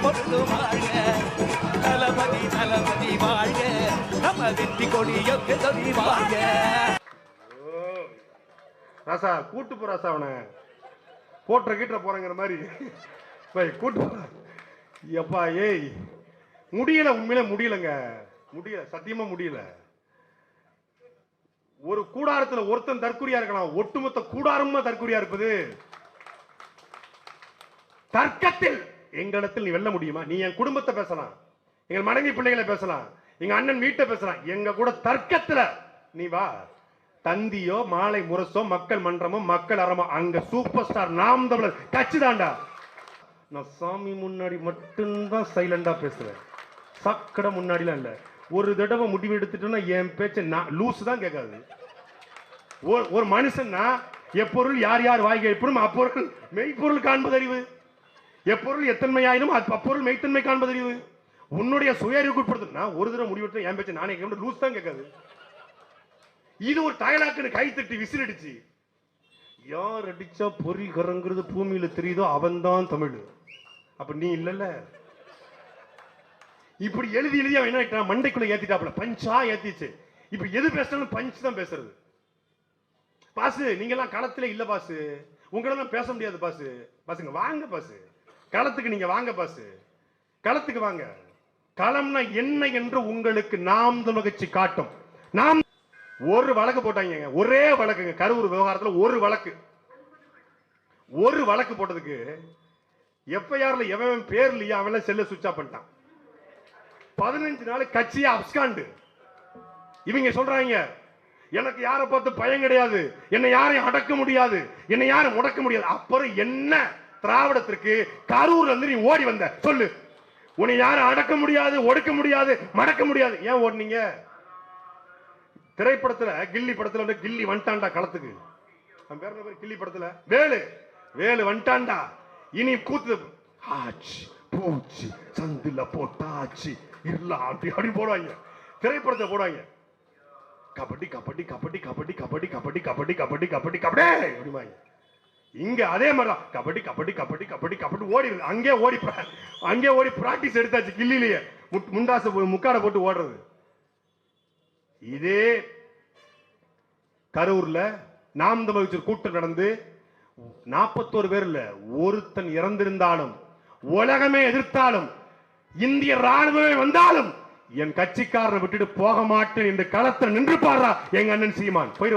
பொழுது வாழ்க, தளபதி தளபதி வாழ்க, நம்ம வெற்றி கொடி கொடி வாழ்க. ராசா கூட்டு போ ராசா, அவனை போட்டுற கீட்டுற போறங்கிற மாதிரி கூட்டு போ. எப்பா ஏய் முடியல, உண்மையில முடியலங்க, முடியல, சத்தியமா முடியல. ஒரு கூடாரத்துல ஒருத்தன் தற்குறியா இருக்கலாம், ஒட்டுமொத்த கூடாரமா தற்குறியா இருப்பது. தர்க்கத்தில் எங்களிடத்தில் நீ வெல்ல முடியுமா? நீ என் குடும்பத்தை பேசலாம், எங்க மனைவி பிள்ளைகளை பேசலாம், எங்க அண்ணன் வீட்டை பேசலாம், எங்க கூட தர்க்கத்துல நீ வா. தந்தியோ மாலை முரசோ மக்கள் மன்றமோ மக்கள் அறமோ, அங்க சூப்பர் ஸ்டார் நாம் தமிழர் கட்சி தாண்டா. நான் சாமி முன்னாடி மட்டும்தான் சைலண்டா பேசுறேன், சக்கட முன்னாடிலாம் இல்ல. ஒரு தடவை முடிவு எடுத்துட்டோம்னா என் பேச்ச லூஸ் தான் கேட்காது. ஒரு மனுஷன்னா எப்பொருள் யார் யார் வாய் கேட்படும் அப்பொருள் மெய்ப்பொருள் காண்பது அறிவு, எப்பொருள் எத்தன்மையாயினும் அப்பொருள் மெய்த்தன்மை காண்பது அறிவு. உன்னுடைய சுய அறிவுக்கு உட்படுத்தினா ஒரு தடவை முடிவெடுத்து என் பேச்ச நானே கேட்க லூஸ் தான் கேட்காது. இது ஒரு டயலாக்குன்னு கை தட்டி விசில் அடிச்சு யார் அடிச்சா பொறி கறங்கிறது பூமியில தெரியுதோ அவன் தான் தமிழ். அப்ப நீ இல்லல்ல. இப்படி எழுதி எழுதி அவன் என்ன மண்டைக்குள்ள ஏத்திட்டாப்ல, பஞ்சா ஏத்திச்சு. இப்ப எது பேசணும் பஞ்ச் தான் பேசுறது. பாசு நீங்க எல்லாம் களத்துல இல்ல பாசு, உங்களெல்லாம் பேச முடியாது பாசு. பாசுங்க வாங்க பாசு, களத்துக்கு நீங்க வாங்க பாசு, களத்துக்கு வாங்க. களம்னா என்ன என்று உங்களுக்கு நாம் கட்சி காட்டும். நாம் ஒரு வழக்கு போட்டாங்க, ஒரே வழக்குங்க, கரூர் விவகாரத்துல ஒரு வழக்கு போட்டதுக்கு எஃப்ஐஆர்ல எவன் பேர் இல்லையா அவன் செல்ல சுவிட்ச் ஆஃப் பண்ணிட்டான். 15 நாள் கட்சியை அப்ஸ்காண்டு. இவங்க சொல்றாங்க எனக்கு யாரை பார்த்து பயம் கிடையாது, என்னை யாரையும் அடக்க முடியாது, என்னை யாரும் முடக்க முடியாது. அப்புறம் என்ன திராவிடத்திற்கு கரூர்ல இருந்து நீ ஓடி வந்த சொல்லு? உன்னை யாரும் அடக்க முடியாது, ஒடுக்க முடியாது, மடக்க முடியாது. ஏன் ஓடுனீங்க? திரைப்படத்துல கில்லி படத்துல வந்து கில்லி வந்துட்டான்டா களத்துக்கு. கில்லி படத்துல வேலு வந்துட்டான்டா. இனி கூத்து ஆச்சு பூச்சி சந்தில போட்டாச்சு இல்ல அப்படி அப்படி போடுவாங்க. திரைப்படத்தை போடுவாங்க கபடி கபடி கபடி கபடி கபடி கபடி கபடி கபடி கபடி கபடி அப்படிவாங்க. இங்க அதே மாதிரிதான் கபடி கபடி கபடி கபடி கபடி ஓடி அங்கே ஓடி பிராக்டிஸ் எடுத்தாச்சு. கில்லிலேயே முண்டாசு முக்காட போட்டு ஓடுறது. இதே கரூர்ல நாம் தமிழர் கூட்டம் நடந்து 41 பேர் இல்ல, ஒருத்தன் இறந்திருந்தாலும், உலகமே எதிர்த்தாலும், இந்திய ராணுவமே வந்தாலும் என் கட்சிக்காரனை விட்டுட்டு போக மாட்டேன் என்று களத்தில் நின்று பாடுறா எங்க அண்ணன் சீமான். போயிரு.